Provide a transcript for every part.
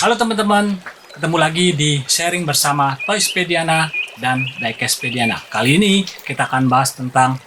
Halo teman-teman, ketemu lagi di sharing bersama Toyspediana dan Diecastpediana. Kali ini kita akan bahas tentang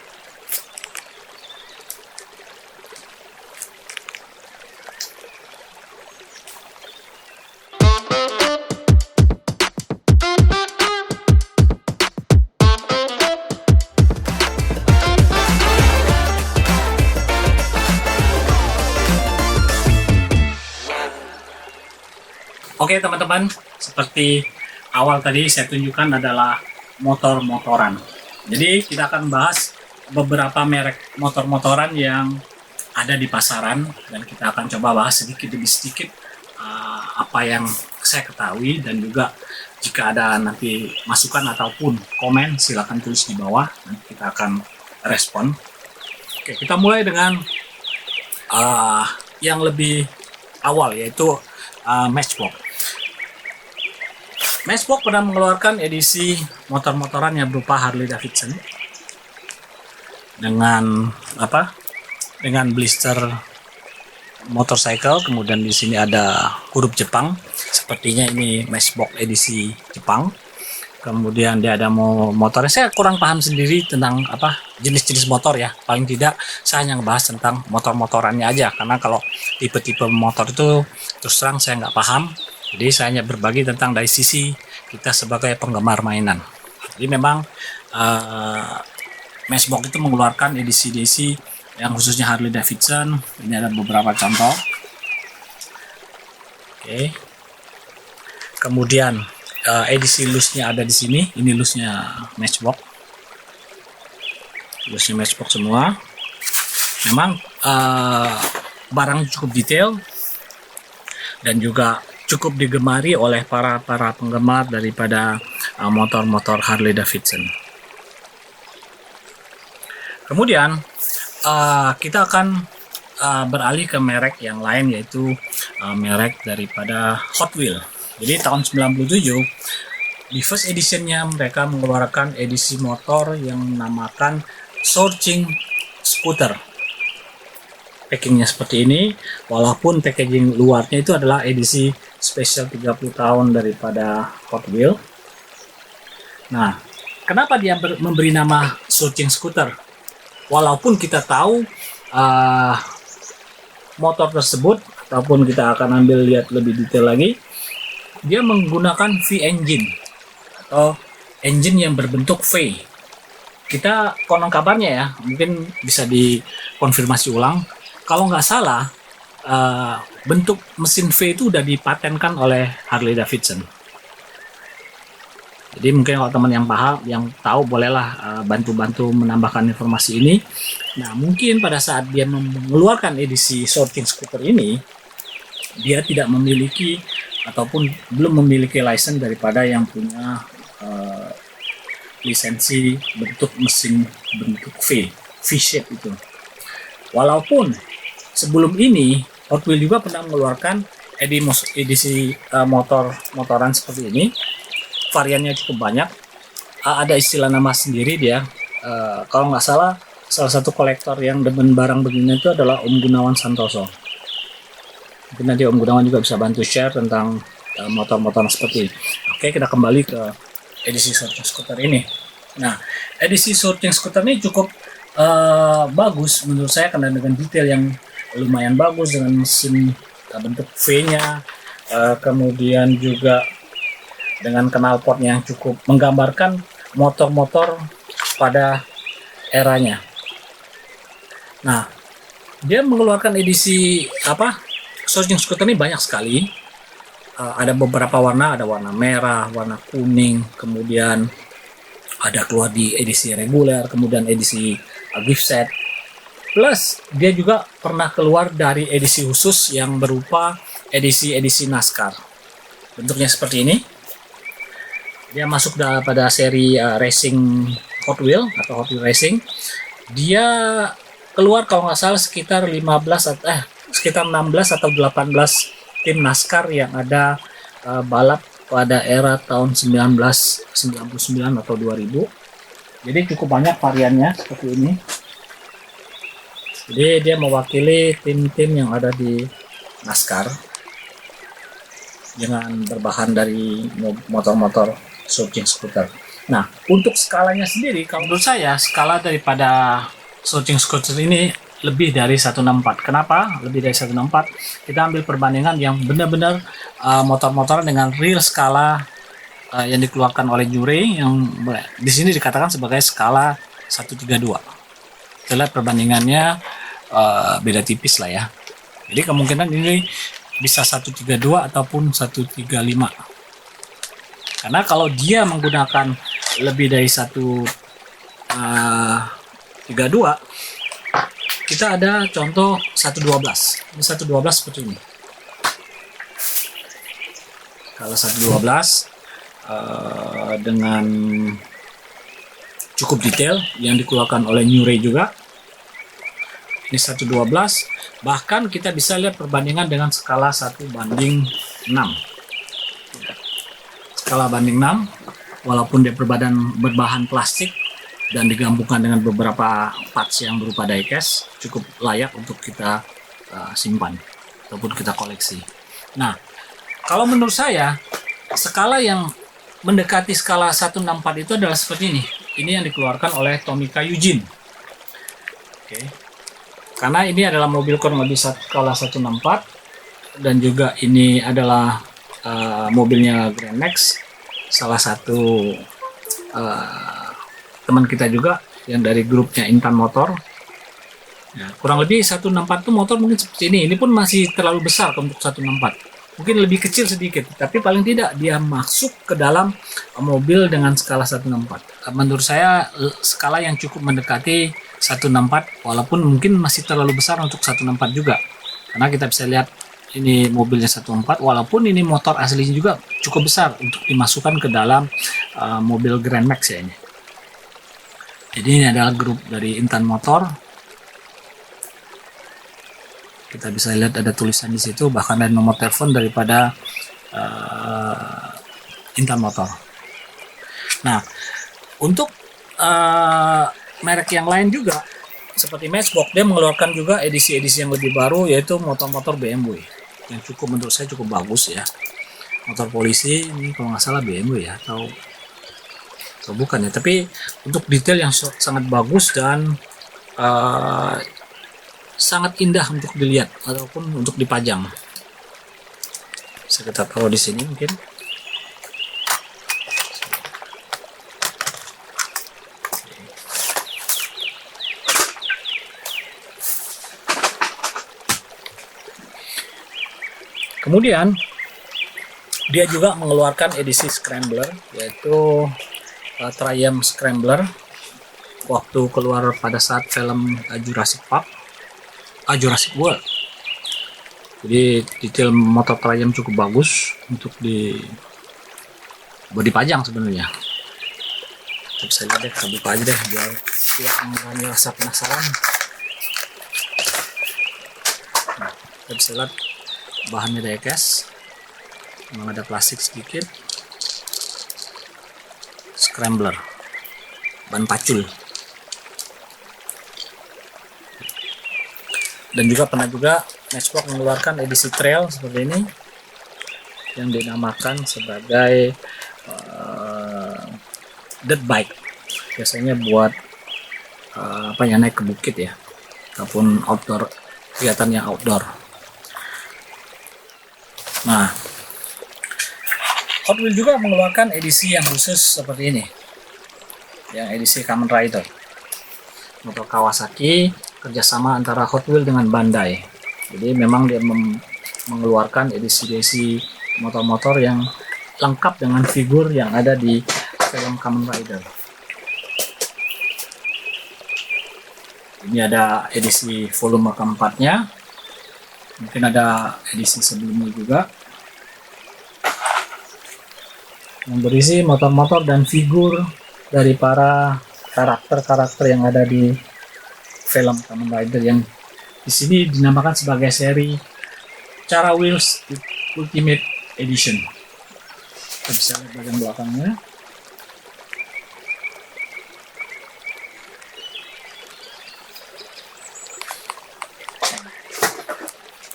Oke teman-teman, seperti awal tadi saya tunjukkan adalah motor-motoran. Jadi kita akan bahas beberapa merek motor-motoran yang ada di pasaran dan kita akan coba bahas sedikit demi sedikit apa yang saya ketahui, dan juga jika ada nanti masukan ataupun komen silahkan tulis di bawah, nanti kita akan respon. Oke, kita mulai dengan yang lebih awal, yaitu Matchbox. Matchbox pernah mengeluarkan edisi motor-motoran yang berupa Harley Davidson dengan dengan blister motorcycle, kemudian di sini ada huruf Jepang. Sepertinya ini Matchbox edisi Jepang. Kemudian dia ada motornya. Saya kurang paham sendiri tentang jenis-jenis motor ya. Paling tidak saya hanya ngebahas tentang motor-motorannya aja, karena kalau tipe-tipe motor itu terus terang saya nggak paham. Jadi saya hanya berbagi tentang dari sisi kita sebagai penggemar mainan. Jadi memang Matchbox itu mengeluarkan edisi-edisi yang khususnya Harley Davidson. Ini ada beberapa contoh. Oke. Kemudian edisi loose-nya ada di sini. Ini loose-nya Matchbox. Loose-nya Matchbox semua. Memang barang cukup detail dan juga cukup digemari oleh para penggemar daripada motor-motor Harley Davidson. Kemudian kita akan beralih ke merek yang lain, yaitu merek daripada Hot Wheels. Jadi tahun 97 di first editionnya mereka mengeluarkan edisi motor yang dinamakan Searching Scooter. Packingnya seperti ini, walaupun packaging luarnya itu adalah edisi spesial 30 tahun daripada Hot Wheels. Nah, kenapa dia memberi nama Searching Scooter? Walaupun kita tahu motor tersebut, ataupun kita akan ambil lihat lebih detail lagi, dia menggunakan V-engine atau engine yang berbentuk V. Kita konon kabarnya ya, mungkin bisa dikonfirmasi ulang. Kalau nggak salah, bentuk mesin V itu udah dipatenkan oleh Harley Davidson. Jadi mungkin kalau teman yang paham, yang tahu, bolehlah bantu-bantu menambahkan informasi ini. Nah, mungkin pada saat dia mengeluarkan edisi Searching Scooter ini, dia tidak memiliki ataupun belum memiliki license daripada yang punya lisensi bentuk mesin bentuk V-shape itu. Walaupun sebelum ini Hot Wheels juga pernah mengeluarkan edisi motoran seperti ini. Variannya cukup banyak. Ada istilah nama sendiri dia. Kalau nggak salah satu kolektor yang demen barang begini itu adalah Om Gunawan Santoso. Mungkin nanti Om Gunawan juga bisa bantu share tentang motor-motor seperti ini. Oke, kita kembali ke edisi Searching Scooter ini. Nah, edisi Searching Scooter ini cukup bagus menurut saya, karena dengan detail yang lumayan bagus, dengan mesin bentuk V-nya, kemudian juga dengan knalpot yang cukup menggambarkan motor-motor pada eranya. Nah, dia mengeluarkan edisi Searching Scooter ini banyak sekali. Ada beberapa warna, ada warna merah, warna kuning, kemudian ada keluar di edisi reguler, kemudian edisi gift set. Plus dia juga pernah keluar dari edisi khusus yang berupa edisi NASCAR. Bentuknya seperti ini. Dia masuk pada seri racing Hot Wheels atau Hot Wheels Racing. Dia keluar kalau nggak salah sekitar 16 atau 18 tim NASCAR yang ada balap pada era tahun 1999 atau 2000. Jadi cukup banyak variannya seperti ini. Jadi dia mewakili tim-tim yang ada di NASCAR. dengan berbahan dari motor-motor Sourcing Scooter. Nah, untuk skalanya sendiri, kalau menurut saya skala daripada Sourcing Scooter ini lebih dari 164. Kenapa? Lebih dari 164. Kita ambil perbandingan yang benar-benar motor-motor dengan real skala yang dikeluarkan oleh Jure, yang di sini dikatakan sebagai skala 132. Kita lihat perbandingannya beda tipis lah ya. Jadi kemungkinan ini bisa 132 ataupun 135. Karena kalau dia menggunakan lebih dari 132, kita ada contoh 112. Ini 112 seperti ini. Kalau 112 dengan cukup detail yang dikeluarkan oleh Jure juga. Ini 112. Bahkan kita bisa lihat perbandingan dengan skala 1:6. Skala banding 6, walaupun dia berbahan plastik dan digabungkan dengan beberapa parts yang berupa diecast, cukup layak untuk kita simpan ataupun kita koleksi. Nah, kalau menurut saya skala yang mendekati skala 164 itu adalah seperti ini. Ini yang dikeluarkan oleh Tomica Eugene. Oke. Karena ini adalah mobil kurang lebih skala 164, dan juga ini adalah mobilnya Grand Max, salah satu teman kita juga yang dari grupnya Intan Motor. Nah, kurang lebih 164 itu motor mungkin seperti ini. Ini pun masih terlalu besar untuk 164. Mungkin lebih kecil sedikit, tapi paling tidak dia masuk ke dalam mobil dengan skala 164. Menurut saya skala yang cukup mendekati 164, walaupun mungkin masih terlalu besar untuk 164 juga. Karena kita bisa lihat ini mobilnya 164, walaupun ini motor aslinya juga cukup besar untuk dimasukkan ke dalam mobil Grand Max ya ini. Jadi ini adalah grup dari Intan Motor. Kita bisa lihat ada tulisan di situ, bahkan ada nomor telepon daripada Intan Motor. Nah, untuk merek yang lain juga seperti Matchbox, dia mengeluarkan juga edisi-edisi yang lebih baru, yaitu motor-motor BMW yang menurut saya cukup bagus ya. Motor polisi ini kalau nggak salah BMW ya, atau bukan ya, tapi untuk detail yang sangat bagus dan sangat indah untuk dilihat ataupun untuk dipajang. Bisa kita taruh di sini mungkin. Kemudian dia juga mengeluarkan edisi Scrambler, yaitu Triumph Scrambler waktu keluar pada saat film Jurassic World. Jadi detail motor Triumph cukup bagus untuk dipajang sebenarnya. Kita bisa lihat deh, kita buka aja deh biar tidak mengurangi rasa penasaran. Nah, kita bisa lihat bahannya diecast, memang ada plastik sedikit. Scrambler, ban pacul. Dan juga pernah juga Matchbox mengeluarkan edisi trail seperti ini yang dinamakan sebagai dirt bike, biasanya buat naik ke bukit ya, ataupun outdoor, kegiatan yang outdoor. Nah, Hot Wheels juga mengeluarkan edisi yang khusus seperti ini, yang edisi Kamen Rider, motor Kawasaki kerjasama antara Hot Wheels dengan Bandai. Jadi memang dia mengeluarkan edisi motor-motor yang lengkap dengan figur yang ada di film Kamen Rider. Ini ada edisi volume keempatnya, mungkin ada edisi sebelumnya juga, yang berisi motor-motor dan figur dari para karakter-karakter yang ada di film Kamen Rider, yang di sini dinamakan sebagai seri Cara Wheels Ultimate Edition. Kita bisa lihat bagian belakangnya.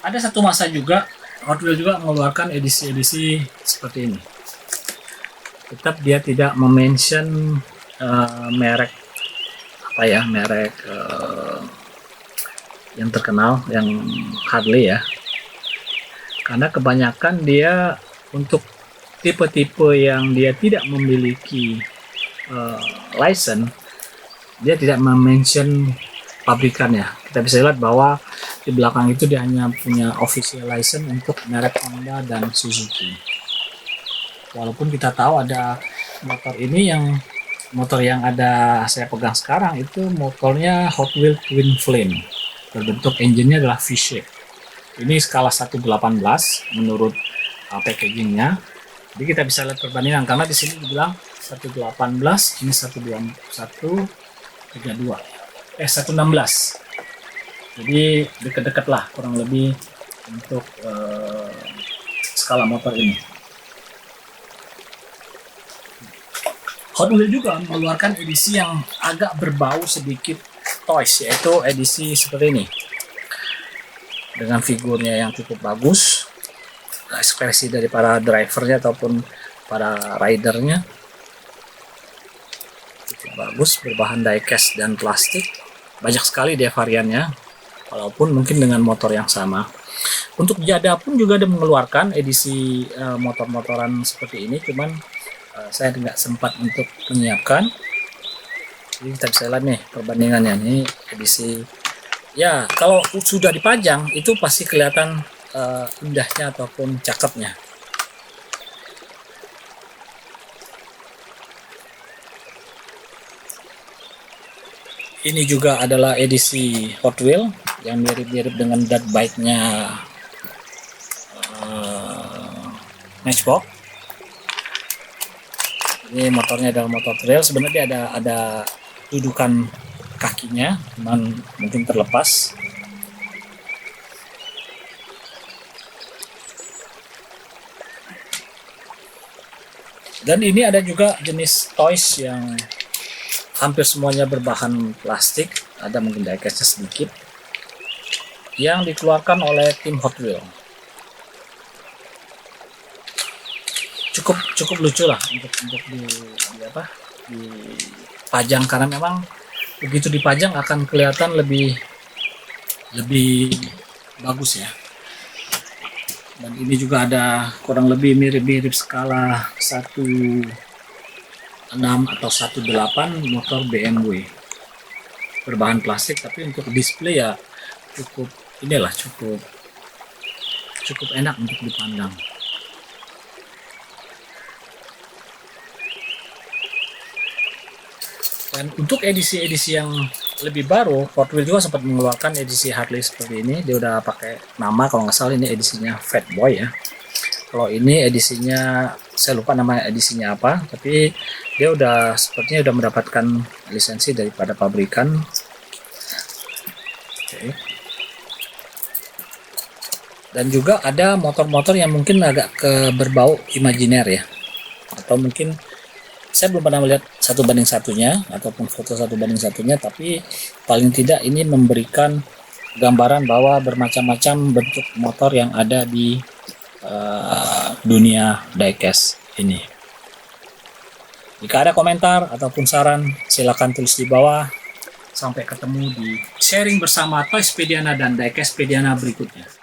Ada satu masa juga Hot Wheels juga mengeluarkan edisi-edisi seperti ini. Tetap dia tidak mention merek apa ya, merek yang terkenal, yang Harley ya. Karena kebanyakan dia untuk tipe-tipe yang dia tidak memiliki license, dia tidak mention pabrikannya. Kita bisa lihat bahwa di belakang itu dia hanya punya official license untuk merek Honda dan Suzuki. Walaupun kita tahu ada motor yang ada saya pegang sekarang itu motornya Hot Wheels Twin Flame, berbentuk engine-nya adalah V-shape. Ini skala 1/18 menurut packagingnya. Jadi kita bisa lihat perbandingan karena di sini dibilang 1/18, ini 116. Jadi dekat-dekat lah kurang lebih untuk skala motor ini. Hot Wheels juga mengeluarkan edisi yang agak berbau sedikit toys, yaitu edisi seperti ini dengan figurnya yang cukup bagus, ekspresi dari para drivernya ataupun para ridernya cukup bagus, berbahan diecast dan plastik. Banyak sekali dia variannya, walaupun mungkin dengan motor yang sama. Untuk Jada pun juga ada mengeluarkan edisi motor-motoran seperti ini, cuman saya tidak sempat untuk menyiapkan. Jadi kita bisa lihat nih perbandingannya. Ini edisi ya, kalau sudah dipajang itu pasti kelihatan indahnya ataupun cakepnya. Ini juga adalah edisi Hot Wheels yang mirip-mirip dengan dirt bike-nya Matchbox. Ini motornya adalah motor trail. Sebenarnya ada dudukan kakinya, cuman mungkin terlepas. Dan ini ada juga jenis toys yang hampir semuanya berbahan plastik, ada mungkin diecastnya sedikit, yang dikeluarkan oleh tim Hot Wheels. Cukup lucu lah untuk dipajang, karena memang begitu dipajang akan kelihatan lebih bagus ya. Dan ini juga ada kurang lebih mirip-mirip skala 1/6 atau 1/8 motor BMW berbahan plastik, tapi untuk display ya cukup enak untuk dipandang. Dan untuk edisi-edisi yang lebih baru, Hot Wheels juga sempat mengeluarkan edisi Harley seperti ini. Dia udah pakai nama, kalau nggak salah ini edisinya Fat Boy ya. Kalau ini edisinya saya lupa nama edisinya apa, tapi dia sepertinya udah mendapatkan lisensi daripada pabrikan. Oke. Dan juga ada motor-motor yang mungkin agak berbau imajiner ya, atau mungkin saya belum pernah melihat 1/1-nya ataupun foto 1/1-nya, tapi paling tidak ini memberikan gambaran bahwa bermacam-macam bentuk motor yang ada di dunia diecast ini. Jika ada komentar ataupun saran, silakan tulis di bawah. Sampai ketemu di sharing bersama Toyspediana dan Diecastpediana berikutnya.